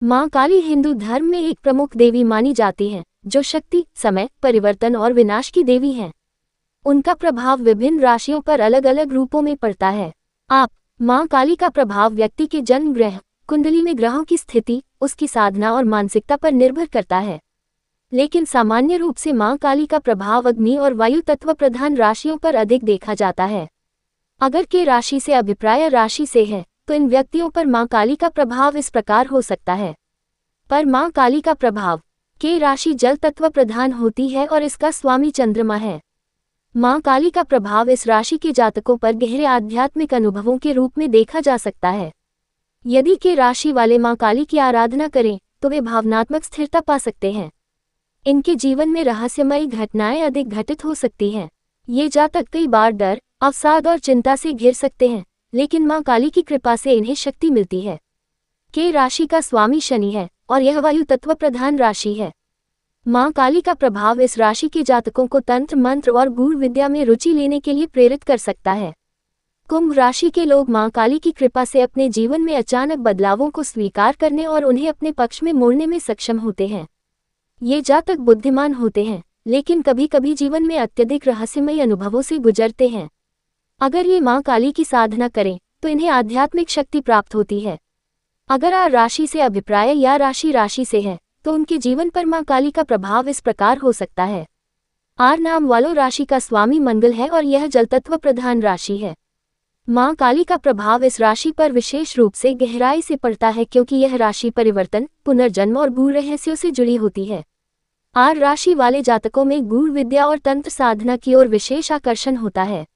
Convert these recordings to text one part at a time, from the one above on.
माँ काली हिंदू धर्म में एक प्रमुख देवी मानी जाती हैं, जो शक्ति, समय, परिवर्तन और विनाश की देवी हैं। उनका प्रभाव विभिन्न राशियों पर अलग अलग रूपों में पड़ता है। माँ काली का प्रभाव व्यक्ति के जन्म ग्रह कुंडली में ग्रहों की स्थिति, उसकी साधना और मानसिकता पर निर्भर करता है। लेकिन सामान्य रूप से माँ काली का प्रभाव अग्नि और वायु तत्व प्रधान राशियों पर अधिक देखा जाता है। अगर के राशि से अभिप्राय राशि से है, तो इन व्यक्तियों पर माँ काली का प्रभाव इस प्रकार हो सकता है। पर माँ काली का प्रभाव के राशि जल तत्व प्रधान होती है और इसका स्वामी चंद्रमा है। माँ काली का प्रभाव इस राशि के जातकों पर गहरे आध्यात्मिक अनुभवों के रूप में देखा जा सकता है। यदि के राशि वाले माँ काली की आराधना करें तो वे भावनात्मक स्थिरता पा सकते हैं। इनके जीवन में रहस्यमयी घटनाएं अधिक घटित हो सकती हैं। ये जातक कई बार डर, अवसाद और चिंता से घिर सकते हैं, लेकिन माँ काली की कृपा से इन्हें शक्ति मिलती है। के राशि का स्वामी शनि है और यह वायु तत्व प्रधान राशि है। माँ काली का प्रभाव इस राशि के जातकों को तंत्र मंत्र और गूढ़ विद्या में रुचि लेने के लिए प्रेरित कर सकता है। कुंभ राशि के लोग माँ काली की कृपा से अपने जीवन में अचानक बदलावों को स्वीकार करने और उन्हें अपने पक्ष में मोड़ने में सक्षम होते हैं। ये जातक बुद्धिमान होते हैं, लेकिन कभी कभी जीवन में अत्यधिक रहस्यमयी अनुभवों से गुजरते हैं। अगर ये माँ काली की साधना करें तो इन्हें आध्यात्मिक शक्ति प्राप्त होती है। अगर आर राशि से अभिप्राय या राशि से है, तो उनके जीवन पर माँ काली का प्रभाव इस प्रकार हो सकता है। आर नाम वालों राशि का स्वामी मंगल है और यह जलतत्व प्रधान राशि है। माँ काली का प्रभाव इस राशि पर विशेष रूप से गहराई से पड़ता है, क्योंकि यह राशि परिवर्तन, पुनर्जन्म और गूढ़ रहस्यों से जुड़ी होती है। आर राशि वाले जातकों में गूढ़ विद्या और तंत्र साधना की ओर विशेष आकर्षण होता है।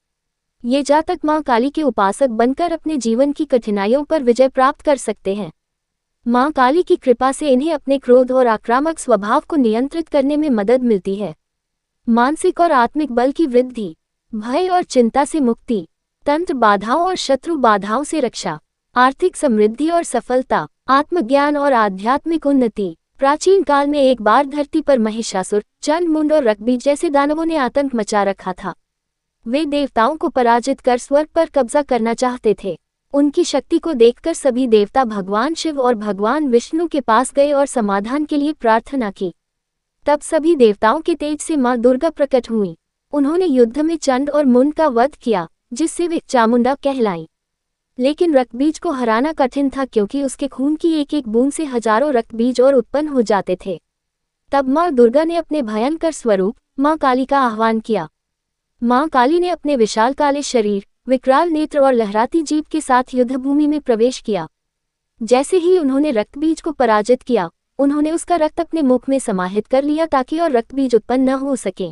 ये जातक माँ काली के उपासक बनकर अपने जीवन की कठिनाइयों पर विजय प्राप्त कर सकते हैं। माँ काली की कृपा से इन्हें अपने क्रोध और आक्रामक स्वभाव को नियंत्रित करने में मदद मिलती है। मानसिक और आत्मिक बल की वृद्धि, भय और चिंता से मुक्ति, तंत्र बाधाओं और शत्रु बाधाओं से रक्षा, आर्थिक समृद्धि और सफलता, आत्मज्ञान और आध्यात्मिक उन्नति। प्राचीन काल में एक बार धरती पर महिषासुर, चंडमुंड और रक्तबीज जैसे दानवों ने आतंक मचा रखा था। वे देवताओं को पराजित कर स्वर्ग पर कब्जा करना चाहते थे। उनकी शक्ति को देखकर सभी देवता भगवान शिव और भगवान विष्णु के पास गए और समाधान के लिए प्रार्थना की। तब सभी देवताओं के तेज से मां दुर्गा प्रकट हुई। उन्होंने युद्ध में चंड और मुंड का वध किया, जिससे वे चामुंडा कहलाईं। लेकिन रक्तबीज को हराना कठिन था, क्योंकि उसके खून की एक एक बूंद से हजारों रक्तबीज और उत्पन्न हो जाते थे। तब मां दुर्गा ने अपने भयंकर स्वरूप मां काली का आह्वान किया। मां काली ने अपने विशाल काले शरीर, विकराल नेत्र और लहराती जीभ के साथ युद्धभूमि में प्रवेश किया। जैसे ही उन्होंने रक्तबीज को पराजित किया, उन्होंने उसका रक्त अपने मुख में समाहित कर लिया ताकि और रक्तबीज उत्पन्न न हो सके।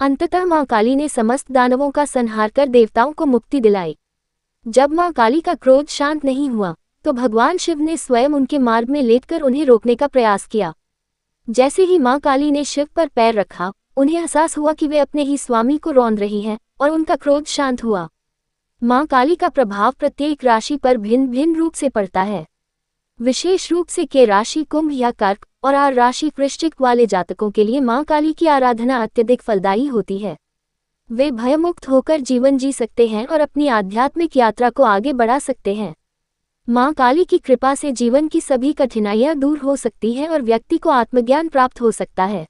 अंततः मां काली ने समस्त दानवों का संहार कर देवताओं को मुक्ति दिलाई। जब मां काली का क्रोध शांत नहीं हुआ, तो भगवान शिव ने स्वयं उनके मार्ग में लेटकर उन्हें रोकने का प्रयास किया। जैसे ही मां काली ने शिव पर पैर रखा, उन्हें एहसास हुआ कि वे अपने ही स्वामी को रौंद रही हैं, और उनका क्रोध शांत हुआ। मां काली का प्रभाव प्रत्येक राशि पर भिन्न भिन्न रूप से पड़ता है। विशेष रूप से के राशि कुंभ या कर्क और आर राशि वृश्चिक वाले जातकों के लिए मां काली की आराधना अत्यधिक फलदायी होती है। वे भयमुक्त होकर जीवन जी सकते हैं और अपनी आध्यात्मिक यात्रा को आगे बढ़ा सकते हैं। मां काली की कृपा से जीवन की सभी कठिनाइयां दूर हो सकती हैं और व्यक्ति को आत्मज्ञान प्राप्त हो सकता है।